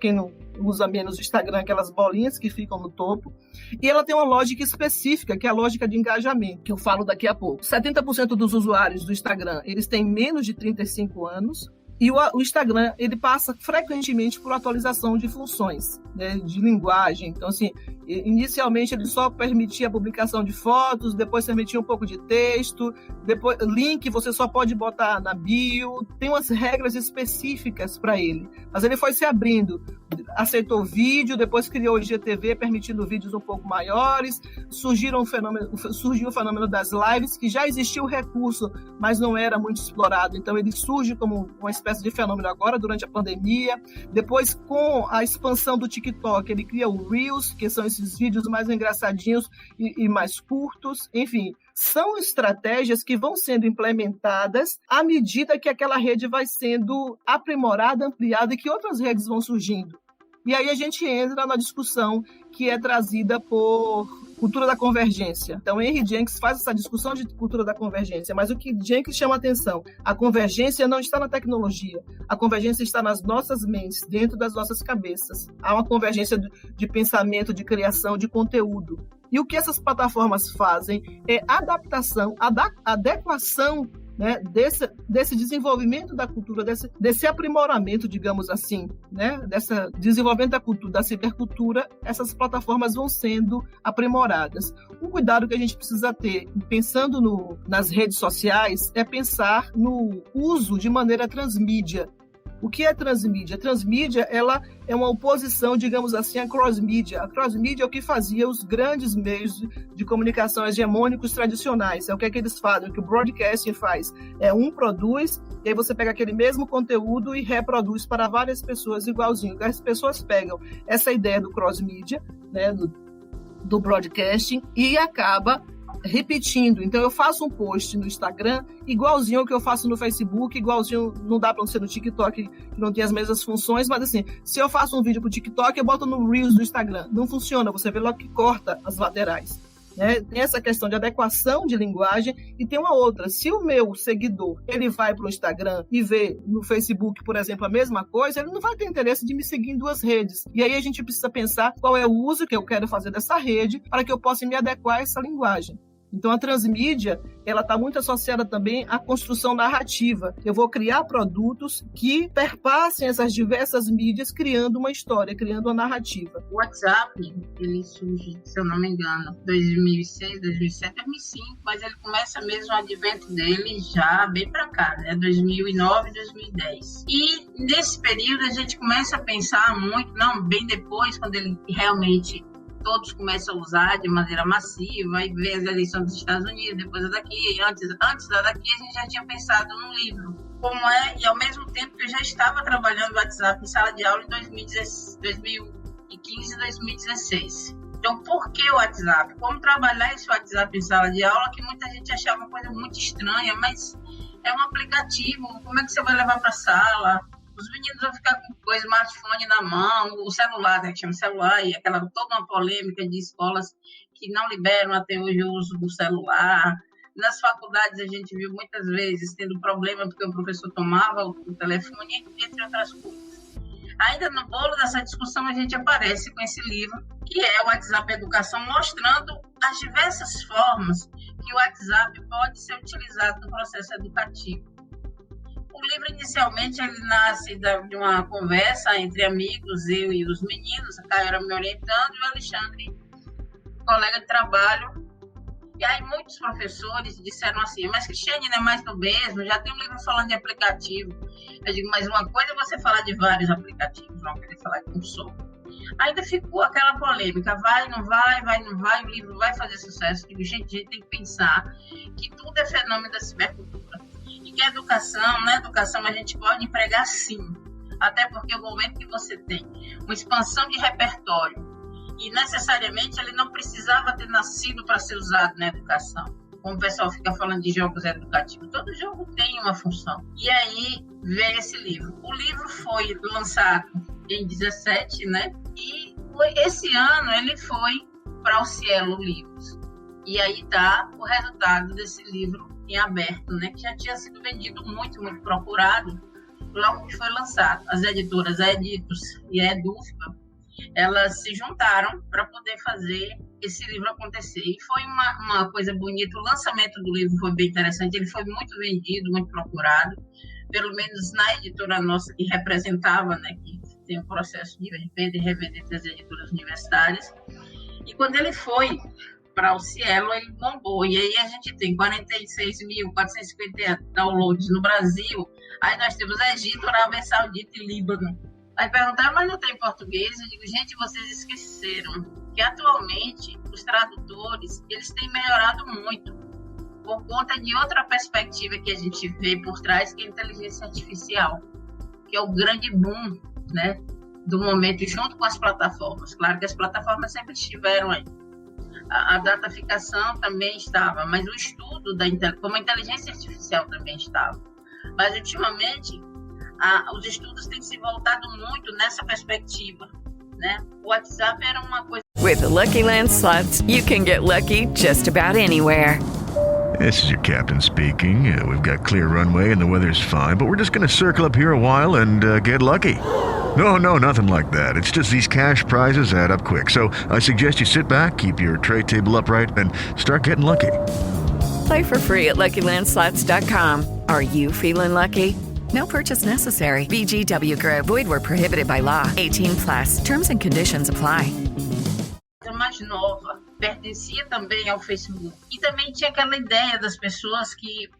quem não usa menos o Instagram, aquelas bolinhas que ficam no topo, e ela tem uma lógica específica, que é a lógica de engajamento, que eu falo daqui a pouco. 70% dos usuários do Instagram, eles têm menos de 35 anos, e o Instagram, ele passa frequentemente por atualização de funções, de linguagem. Então, assim, inicialmente ele só permitia a publicação de fotos, depois permitia um pouco de texto, depois link você só pode botar na bio, tem umas regras específicas para ele. Mas ele foi se abrindo, aceitou vídeo, depois criou o IGTV, permitindo vídeos um pouco maiores, surgiu o fenômeno das lives, que já existia o recurso, mas não era muito explorado. Então ele surge como uma espécie de fenômeno agora, durante a pandemia. Depois, com a expansão do TikTok, ele cria o Reels, que são esses vídeos mais engraçadinhos e mais curtos. Enfim, são estratégias que vão sendo implementadas à medida que aquela rede vai sendo aprimorada, ampliada e que outras redes vão surgindo. E aí a gente entra na discussão que é trazida por cultura da convergência. Então, Henry Jenkins faz essa discussão de cultura da convergência, mas o que Jenkins chama a atenção, a convergência não está na tecnologia, a convergência está nas nossas mentes, dentro das nossas cabeças. Há uma convergência de pensamento, de criação, de conteúdo. E o que essas plataformas fazem é adaptação, adequação, né, desse desenvolvimento da cultura, desse aprimoramento, digamos assim, né, desse desenvolvimento da cultura, da cibercultura, essas plataformas vão sendo aprimoradas. Um cuidado que a gente precisa ter, pensando nas redes sociais, é pensar no uso de maneira transmídia. O que é transmídia? Transmídia, ela é uma oposição, digamos assim, à cross-mídia. A cross-mídia é o que fazia os grandes meios de comunicação hegemônicos tradicionais. É o que eles fazem, o que o broadcasting faz. Um produz, e aí você pega aquele mesmo conteúdo e reproduz para várias pessoas igualzinho. As pessoas pegam essa ideia do cross-mídia, né, do broadcasting, e acaba repetindo. Então, eu faço um post no Instagram igualzinho ao que eu faço no Facebook, igualzinho, não dá para ser no TikTok, que não tem as mesmas funções, mas assim, se eu faço um vídeo pro TikTok, eu boto no Reels do Instagram. Não funciona, você vê logo que corta as laterais. Né? Tem essa questão de adequação de linguagem e tem uma outra. Se o meu seguidor ele vai para o Instagram e vê no Facebook, por exemplo, a mesma coisa, ele não vai ter interesse de me seguir em duas redes. E aí a gente precisa pensar qual é o uso que eu quero fazer dessa rede para que eu possa me adequar a essa linguagem. Então, a transmídia, ela está muito associada também à construção narrativa. Eu vou criar produtos que perpassem essas diversas mídias, criando uma história, criando uma narrativa. O WhatsApp, ele surge, se eu não me engano, 2006, 2007, 2005, mas ele começa mesmo o advento dele já bem para cá, né? 2009, 2010. E nesse período a gente começa a pensar muito, não, bem depois, quando ele realmente todos começam a usar de maneira massiva, aí vem as eleições dos Estados Unidos, depois a daqui, antes da daqui a gente já tinha pensado num livro. Como é, e ao mesmo tempo que eu já estava trabalhando o WhatsApp em sala de aula em 2015 e 2016. Então, por que o WhatsApp? Como trabalhar esse WhatsApp em sala de aula, que muita gente achava uma coisa muito estranha, mas é um aplicativo, como é que você vai levar para a sala? Os meninos vão ficar com o smartphone na mão, o celular, né, que chama celular, e toda uma polêmica de escolas que não liberam até hoje o uso do celular. Nas faculdades a gente viu muitas vezes tendo problema porque o professor tomava o telefone, entre outras coisas. Ainda no bolo dessa discussão a gente aparece com esse livro, que é o WhatsApp Educação, mostrando as diversas formas que o WhatsApp pode ser utilizado no processo educativo. O livro, inicialmente, ele nasce de uma conversa entre amigos, eu e os meninos, a Caio era me orientando, e o Alexandre, colega de trabalho. E aí muitos professores disseram assim, mas Cristiane, não é mais do mesmo, já tem um livro falando de aplicativo. Eu digo, mas uma coisa é você falar de vários aplicativos, não querer falar de um só. Ainda ficou aquela polêmica, vai, não vai, o livro vai fazer sucesso. Eu digo, gente, a gente tem que pensar que tudo é fenômeno da cibercultura. E que na educação a gente pode empregar sim, até porque o momento que você tem uma expansão de repertório e necessariamente ele não precisava ter nascido para ser usado na educação. Como o pessoal fica falando de jogos educativos, todo jogo tem uma função. E aí veio esse livro. O livro foi lançado em 2017, né? E esse ano ele foi para o Cielo Livros. E aí está o resultado desse livro em aberto, né, que já tinha sido vendido muito, muito procurado logo que foi lançado. As editoras, a Editos e a Edufpa, elas se juntaram para poder fazer esse livro acontecer. E foi uma coisa bonita. O lançamento do livro foi bem interessante, ele foi muito vendido, muito procurado, pelo menos na editora nossa que representava, né, que tem um processo de venda e revenda entre as editoras universitárias. E quando ele foi para o Cielo, ele bombou. E aí a gente tem 46.450 downloads no Brasil. Aí nós temos Egito, Arábia Saudita e Líbano. Aí perguntaram, mas não tem português? Eu digo, gente, vocês esqueceram que atualmente os tradutores, eles têm melhorado muito por conta de outra perspectiva que a gente vê por trás, que é a inteligência artificial, que é o grande boom, né, do momento, junto com as plataformas. Claro que as plataformas sempre estiveram aí. A dataficação também estava, mas o estudo como a inteligência artificial também estava. Mas, ultimamente, os estudos têm se voltado muito nessa perspectiva, né? O WhatsApp era uma coisa... With the Lucky Land Slots, you can get lucky just about anywhere. This is your captain speaking. We've got clear runway and the weather's fine, but we're just going to circle up here a while and get lucky. No, nothing like that. It's just these cash prizes add up quick. So I suggest you sit back, keep your tray table upright, and start getting lucky. Play for free at LuckyLandSlots.com. Are you feeling lucky? No purchase necessary. VGW Group. Void where prohibited by law. 18+. Terms and conditions apply. Mais nova, pertencia também ao Facebook. E também tinha aquela ideia das pessoas que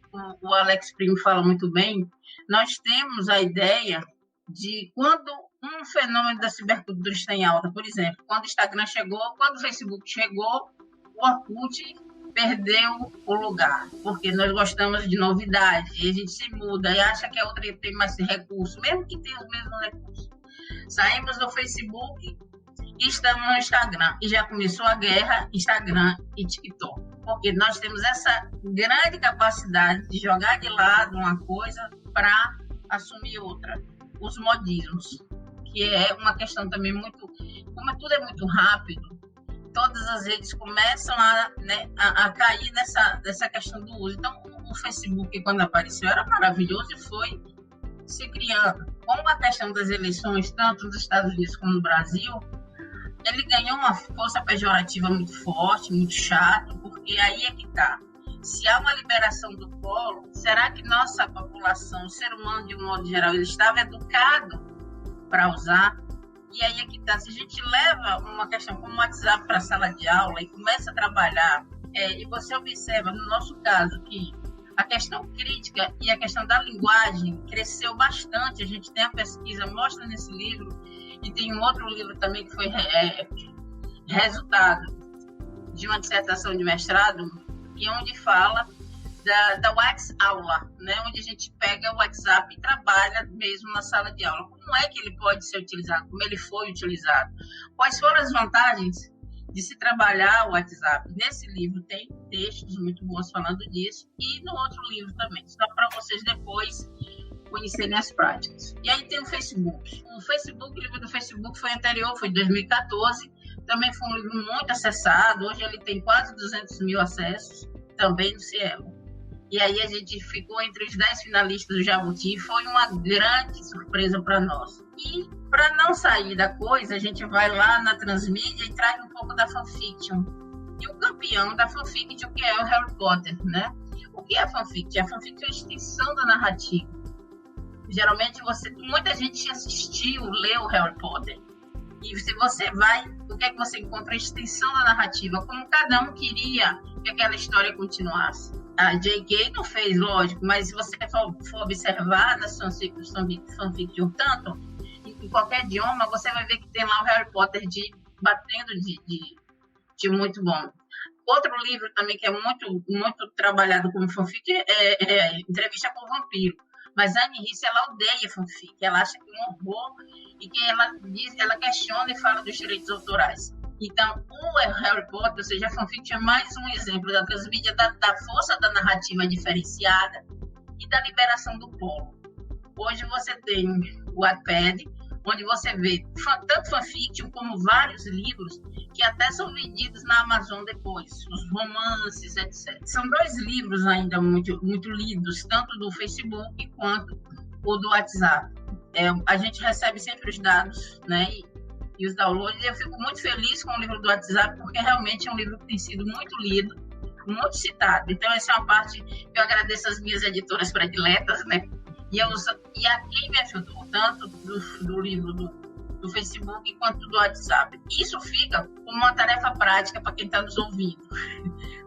o Alex Primo fala muito bem. Nós temos a ideia de quando um fenômeno da cibercultura está em alta, por exemplo, quando o Instagram chegou, quando o Facebook chegou, o Orkut perdeu o lugar, porque nós gostamos de novidade, e a gente se muda e acha que a outra tem mais recursos, mesmo que tenha os mesmos recursos. Saímos do Facebook e estamos no Instagram, e já começou a guerra Instagram e TikTok, porque nós temos essa grande capacidade de jogar de lado uma coisa para assumir outra. Os modismos, que é uma questão também muito... Como tudo é muito rápido, todas as redes começam a cair nessa questão do uso. Então, o Facebook, quando apareceu, era maravilhoso e foi se criando. Com a questão das eleições, tanto nos Estados Unidos como no Brasil, ele ganhou uma força pejorativa muito forte, muito chato, porque aí é que está. Se há uma liberação do polo, será que nossa população, o ser humano de um modo geral, ele estava educado para usar? E aí é que está. Se a gente leva uma questão como o WhatsApp para a sala de aula e começa a trabalhar, e você observa, no nosso caso, que a questão crítica e a questão da linguagem cresceu bastante. A gente tem a pesquisa, mostra nesse livro, e tem um outro livro também que foi resultado de uma dissertação de mestrado, e onde fala da WhatsAula, né? Onde a gente pega o WhatsApp e trabalha mesmo na sala de aula. Como é que ele pode ser utilizado? Como ele foi utilizado? Quais foram as vantagens de se trabalhar o WhatsApp? Nesse livro tem textos muito bons falando disso, e no outro livro também, só para vocês depois conhecerem as práticas. E aí tem o Facebook. O livro do Facebook foi anterior, foi 2014, também foi um livro muito acessado, hoje ele tem quase 200 mil acessos, também no Cielo. E aí a gente ficou entre os 10 finalistas do Jabuti, foi uma grande surpresa para nós. E para não sair da coisa, a gente vai lá na Transmídia e traz um pouco da fanfiction. E o campeão da fanfiction, que é o Harry Potter, né? O que é a fanfiction? A fanfiction é a extensão da narrativa. Geralmente muita gente assistiu, leu Harry Potter. E se você vai, o que é que você encontra? A extensão da narrativa, como cada um queria que aquela história continuasse. A J.K. não fez, lógico, mas se você for observar nas fanfiction, tanto, em qualquer idioma, você vai ver que tem lá o Harry Potter batendo de muito bom. Outro livro também que é muito, muito trabalhado como fanfic é Entrevista com o Vampiro. Mas a Anne Rice, ela odeia fanfic, ela acha que é um horror e que ela questiona e fala dos direitos autorais. Então, o Harry Potter, ou seja, a fanfic é mais um exemplo da transmídia, da força da narrativa diferenciada e da liberação do polo. Hoje você tem o Wattpad, onde você vê tanto fanfiction como vários livros que até são vendidos na Amazon depois, os romances, etc. São 2 livros ainda muito, muito lidos, tanto do Facebook quanto o do WhatsApp. A gente recebe sempre os dados, né, e os downloads, e eu fico muito feliz com o livro do WhatsApp, porque realmente é um livro que tem sido muito lido, muito citado. Então, essa é uma parte que eu agradeço às minhas editoras prediletas, né? E a quem me ajudou, tanto do livro do Facebook quanto do WhatsApp. Isso fica como uma tarefa prática para quem está nos ouvindo,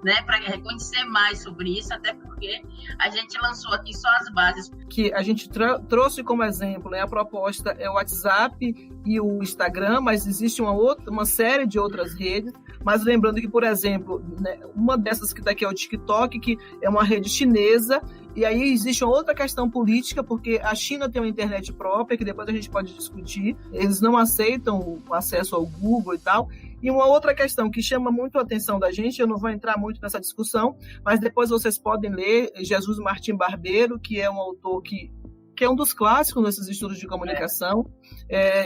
né? Para reconhecer mais sobre isso, até porque a gente lançou aqui só as bases. Que a gente trouxe como exemplo, né? A proposta é o WhatsApp e o Instagram, mas existe uma série de outras redes. Mas lembrando que, por exemplo, né, uma dessas que está aqui é o TikTok, que é uma rede chinesa, e aí existe uma outra questão política, porque a China tem uma internet própria, que depois a gente pode discutir, eles não aceitam o acesso ao Google e tal. E uma outra questão que chama muito a atenção da gente, eu não vou entrar muito nessa discussão, mas depois vocês podem ler Jesus Martim Barbeiro, que é um autor que é um dos clássicos nesses estudos de comunicação,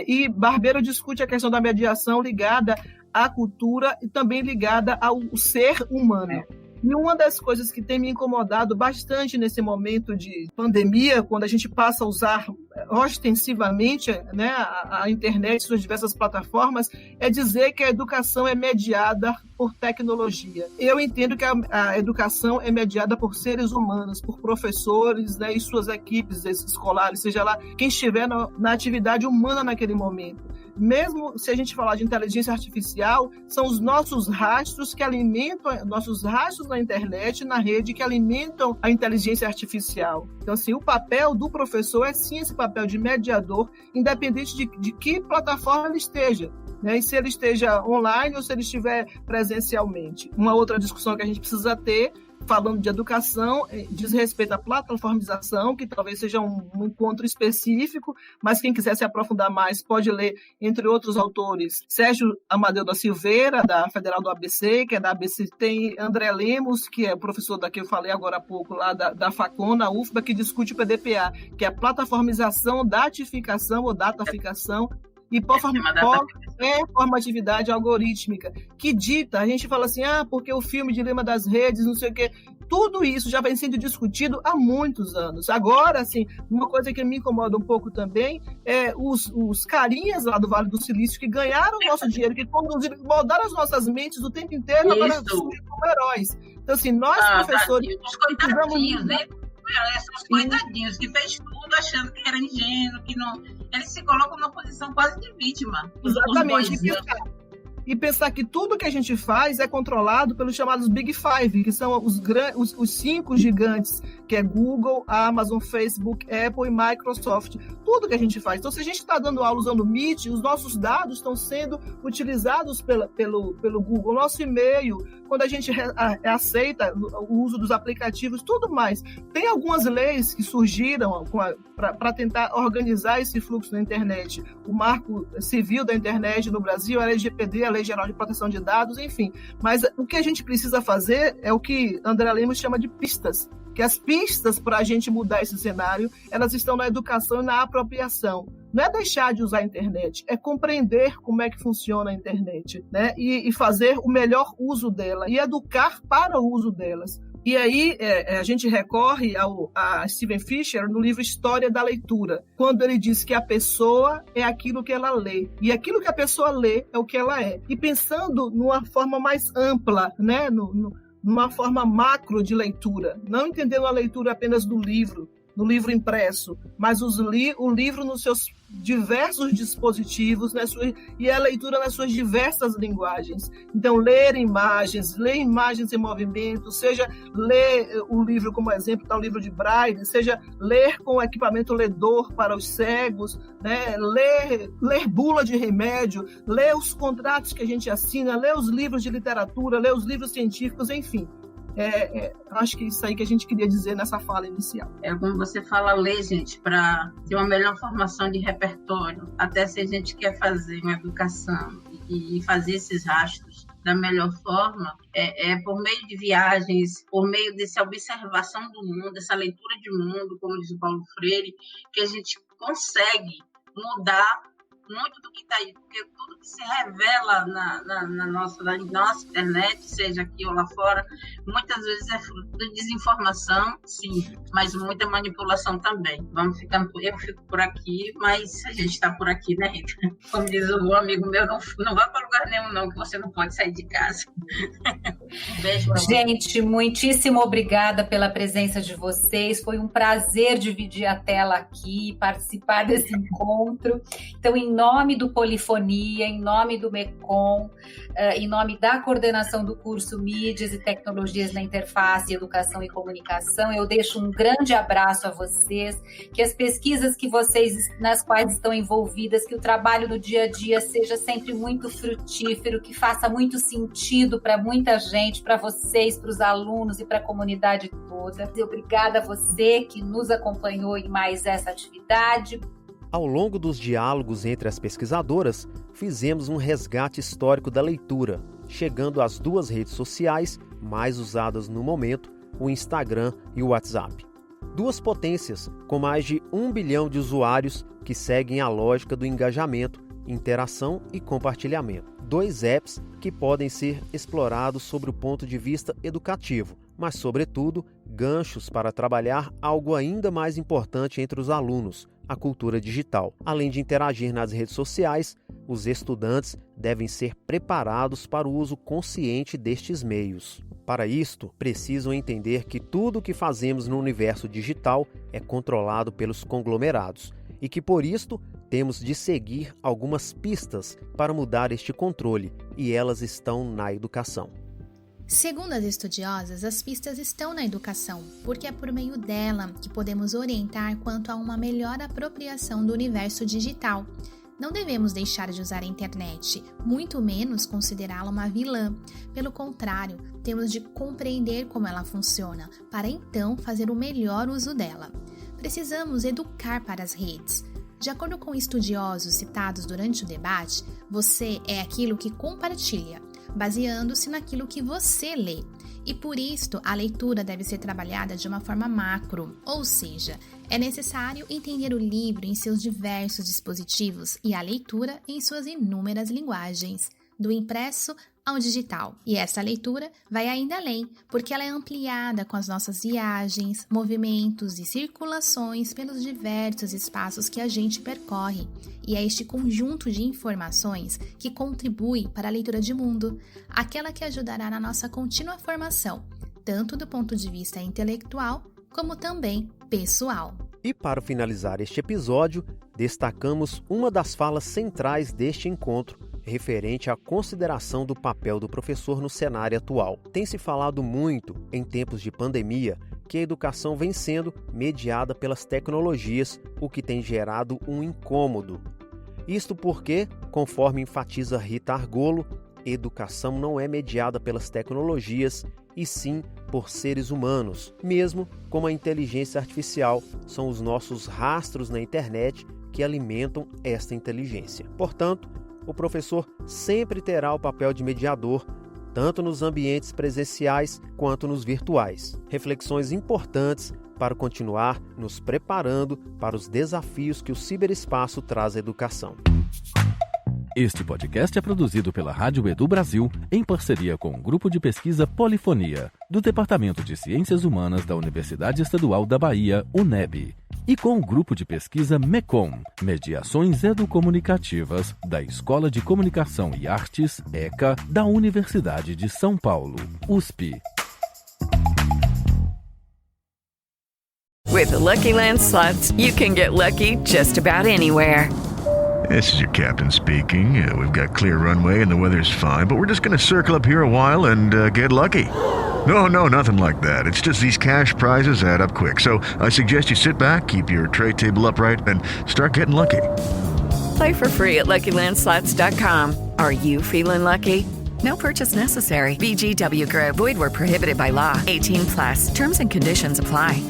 e Barbeiro discute a questão da mediação ligada à cultura e também ligada ao ser humano. E uma das coisas que tem me incomodado bastante nesse momento de pandemia, quando a gente passa a usar ostensivamente, né, a internet e suas diversas plataformas, é dizer que a educação é mediada por tecnologia. Eu entendo que a educação é mediada por seres humanos, por professores, né, e suas equipes escolares, seja lá quem estiver na atividade humana naquele momento. Mesmo se a gente falar de inteligência artificial, são os nossos rastros que alimentam, nossos rastros na internet, na rede, que alimentam a inteligência artificial. Então, assim, o papel do professor é sim esse papel de mediador, independente de que plataforma ele esteja, né? E se ele esteja online ou se ele estiver presencialmente. Uma outra discussão que a gente precisa ter, falando de educação, diz respeito à plataformização, que talvez seja um encontro específico, mas quem quiser se aprofundar mais pode ler, entre outros autores, Sérgio Amadeu da Silveira, da Federal do ABC, que é da ABC, tem André Lemos, que é o professor da que eu falei agora há pouco, lá da Facon, na UFBA, que discute o PDPA, que é a plataformização, datificação ou dataficação, e performatividade algorítmica, que dita, a gente fala assim, porque o filme Dilema das Redes, não sei o quê, tudo isso já vem sendo discutido há muitos anos. Agora, assim, uma coisa que me incomoda um pouco também é os carinhas lá do Vale do Silício que ganharam o nosso dinheiro, que conduziram, moldaram as nossas mentes o tempo inteiro, agora surgem como heróis. Então, assim, nós professores... Os coitadinhos, né? São os coitadinhos que fez tudo achando que era ingênuo, que não... Eles se colocam numa posição quase de vítima. Exatamente. E pensar que tudo que a gente faz é controlado pelos chamados Big Five, que são os 5 gigantes, que é Google, Amazon, Facebook, Apple e Microsoft. Tudo que a gente faz. Então, se a gente está dando aula usando o Meet, os nossos dados estão sendo utilizados pelo Google. O nosso e-mail, quando a gente aceita o uso dos aplicativos, tudo mais. Tem algumas leis que surgiram para tentar organizar esse fluxo na internet. O Marco Civil da Internet no Brasil, a LGPD, a Lei Geral de Proteção de Dados, enfim. Mas o que a gente precisa fazer é o que André Lemos chama de pistas, que as pistas para a gente mudar esse cenário, elas estão na educação e na apropriação. Não é deixar de usar a internet, é compreender como é que funciona a internet, né? E fazer o melhor uso dela, e educar para o uso delas. E aí a gente recorre a Steven Fisher no livro História da Leitura, quando ele diz que a pessoa é aquilo que ela lê, e aquilo que a pessoa lê é o que ela é. E pensando numa forma mais ampla, né? Numa forma macro de leitura, não entendendo a leitura apenas do livro, no livro impresso, mas o livro nos seus diversos dispositivos, né, e a leitura nas suas diversas linguagens. Então, ler imagens em movimento, seja ler o livro como exemplo, tá, o livro de Braille, seja ler com equipamento ledor para os cegos, né, ler bula de remédio, ler os contratos que a gente assina, ler os livros de literatura, ler os livros científicos, enfim. Acho que é isso aí que a gente queria dizer nessa fala inicial. É como você fala, ler, gente, para ter uma melhor formação de repertório, até se a gente quer fazer uma educação e fazer esses rastros da melhor forma, por meio de viagens, por meio dessa observação do mundo, dessa leitura de mundo, como diz o Paulo Freire, que a gente consegue mudar muito do que está aí, porque tudo que se revela na nossa internet, seja aqui ou lá fora, muitas vezes é fruto de desinformação, sim, mas muita manipulação também. Eu fico por aqui, mas a gente está por aqui, né, Rita? Como diz um amigo meu, não vá para lugar nenhum não, que você não pode sair de casa. Um beijo pra você. Gente, muitíssimo obrigada pela presença de vocês, foi um prazer dividir a tela aqui, participar desse encontro. Então, em nome do Polifonia, em nome do MECOM, em nome da coordenação do curso Mídias e Tecnologias na Interface, Educação e Comunicação, eu deixo um grande abraço a vocês, que as pesquisas nas quais estão envolvidas, que o trabalho no dia a dia seja sempre muito frutífero, que faça muito sentido para muita gente, para vocês, para os alunos e para a comunidade toda. E obrigada a você que nos acompanhou em mais essa atividade. Ao longo dos diálogos entre as pesquisadoras, fizemos um resgate histórico da leitura, chegando às 2 redes sociais mais usadas no momento, o Instagram e o WhatsApp. 2 potências com mais de 1 bilhão de usuários que seguem a lógica do engajamento interação e compartilhamento. 2 apps que podem ser explorados sobre o ponto de vista educativo, mas, sobretudo, ganchos para trabalhar algo ainda mais importante entre os alunos, a cultura digital. Além de interagir nas redes sociais, os estudantes devem ser preparados para o uso consciente destes meios. Para isto, precisam entender que tudo o que fazemos no universo digital é controlado pelos conglomerados e que, por isto, temos de seguir algumas pistas para mudar este controle, e elas estão na educação. Segundo as estudiosas, as pistas estão na educação, porque é por meio dela que podemos orientar quanto a uma melhor apropriação do universo digital. Não devemos deixar de usar a internet, muito menos considerá-la uma vilã. Pelo contrário, temos de compreender como ela funciona, para então fazer o melhor uso dela. Precisamos educar para as redes. De acordo com estudiosos citados durante o debate, você é aquilo que compartilha, baseando-se naquilo que você lê. E por isto, a leitura deve ser trabalhada de uma forma macro, ou seja, é necessário entender o livro em seus diversos dispositivos e a leitura em suas inúmeras linguagens, do impresso ao digital. E essa leitura vai ainda além, porque ela é ampliada com as nossas viagens, movimentos e circulações pelos diversos espaços que a gente percorre. E é este conjunto de informações que contribui para a leitura de mundo, aquela que ajudará na nossa contínua formação, tanto do ponto de vista intelectual, como também pessoal. E para finalizar este episódio, destacamos uma das falas centrais deste encontro, referente à consideração do papel do professor no cenário atual. Tem se falado muito, em tempos de pandemia, que a educação vem sendo mediada pelas tecnologias, o que tem gerado um incômodo. Isto porque, conforme enfatiza Rita Argolo, educação não é mediada pelas tecnologias, e sim por seres humanos, mesmo como a inteligência artificial são os nossos rastros na internet que alimentam esta inteligência. Portanto, o professor sempre terá o papel de mediador, tanto nos ambientes presenciais quanto nos virtuais. Reflexões importantes para continuar nos preparando para os desafios que o ciberespaço traz à educação. Este podcast é produzido pela Rádio Edu Brasil em parceria com o Grupo de Pesquisa Polifonia, do Departamento de Ciências Humanas da Universidade Estadual da Bahia, UNEB, e com o Grupo de Pesquisa MECOM, Mediações Educomunicativas, da Escola de Comunicação e Artes, ECA, da Universidade de São Paulo, USP. With the Lucky Land Slots, you can get lucky just about anywhere. This is your captain speaking. We've got clear runway and the weather's fine, but we're just going to circle up here a while and get lucky. No, nothing like that. It's just these cash prizes add up quick. So I suggest you sit back, keep your tray table upright, and start getting lucky. Play for free at LuckyLandSlots.com. Are you feeling lucky? No purchase necessary. VGW Group. Void where prohibited by law. 18+. Terms and conditions apply.